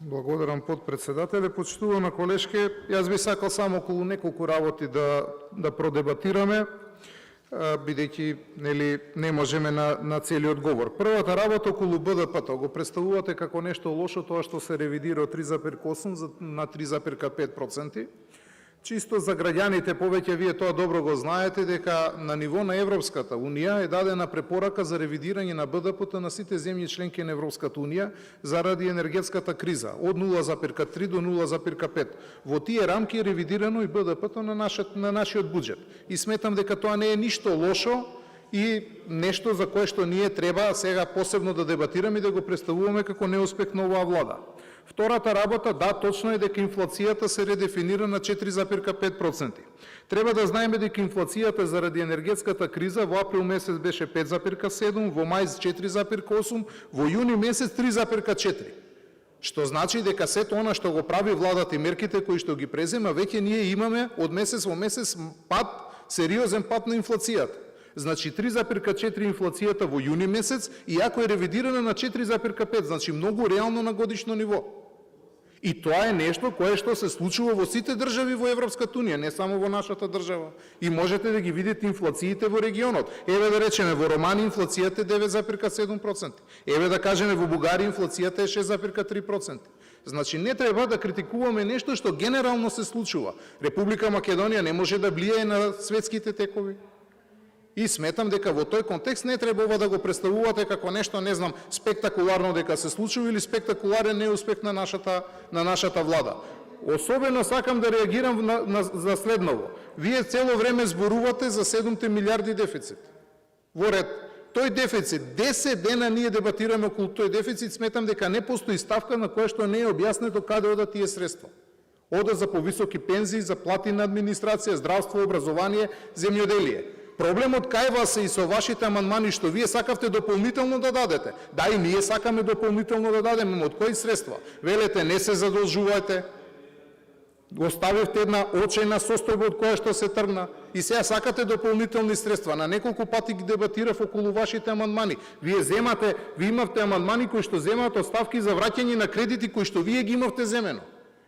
Благодарам, подпредседателе. Почитувана колешке, јас би сакал само околу неколку работи да продебатираме, бидејќи не можеме на целиот говор. Првата работа околу БДП-то го представувате како нешто лошо тоа што се ревидира од 3,8 на 3,5%. Чисто за граѓаните, повеќе вие тоа добро го знаете, дека на ниво на Европската Унија е дадена препорака за ревидирање на БДП-то на сите земји членки на Европската Унија заради енергетската криза, од 0,3 до 0,5. Во тие рамки е ревидирано и БДП-то на нашиот буџет. И сметам дека тоа не е ништо лошо и нешто за кое што ние треба сега посебно да дебатираме и да го представуваме како неуспех на оваа влада. Втората работа, да, точно е дека инфлацијата се редефинира на 4,5%. Треба да знаеме дека инфлацијата заради енергетската криза во април месец беше 5,7, во мај 4,8, во јуни месец 3,4. Што значи дека сето она што го прави владата и мерките кои што ги презема, веќе ние имаме од месец во месец пад, сериозен пад на инфлацијата. Значи 3,4 инфлацијата во јуни месец, иако е ревидирана на 4,5, значи многу реално на годишно ниво. И тоа е нешто кое што се случува во сите држави во Европската Унија, не само во нашата држава. И можете да ги видите инфлациите во регионот. Еве да речеме, во Романија инфлацијата е 9,7%. Еве да кажеме, во Бугарија инфлацијата е 6,3%. Значи не треба да критикуваме нешто што генерално се случува. Република Македонија не може да влијае на светските текови. И сметам дека во тој контекст не треба ова да го представувате како нешто, не знам, спектакуларно дека се случува или спектакуларен неуспех на нашата влада. Особено сакам да реагирам за следново. Вие цело време зборувате за 7 милиарди дефицит. Во ред, тој дефицит, 10 дена ние дебатираме околу тој дефицит, сметам дека не постои ставка на која што не е објаснето каде одат тие средства. Одат за повисоки пензии, за плати на администрација, здравство, образование, земјоделие. Проблемот кај вас е и со вашите амандмани што вие сакавте дополнително да дадете. Да, и ние сакаме дополнително да дадеме, од кои средства? Велете, не се задолжувајте. Оставивте една очајна состојба од која што се тргна. И сега сакате дополнителни средства. На неколку пати ги дебатирав околу вашите амандмани. Вие имавте амандмани кои што земаат оставки за враќање на кредити кои што вие ги имавте земено.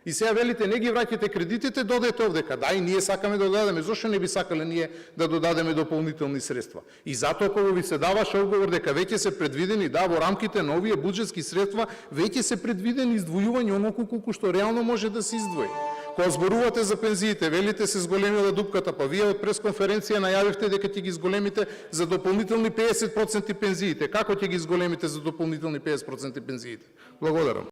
И сега велите, не ги враќате кредитите, додете овдека. Да, и ние сакаме да додадеме. Зошто не би сакале ние да додадеме дополнителни средства? И затоа кога ви се даваше одговор дека веќе се предвидени, да, во рамките на овие буџетски средства, веќе се предвидени издвојување онолку колку што реално може да се издвои. Кога зборувате за пензиите, велите се зголемила дупката, па вие од пресконференција најавивте дека ќе ги зголемите за дополнителни 50% пензиите. Како ќе ги зголемите за дополнителни 50% пензиите? Благодарам.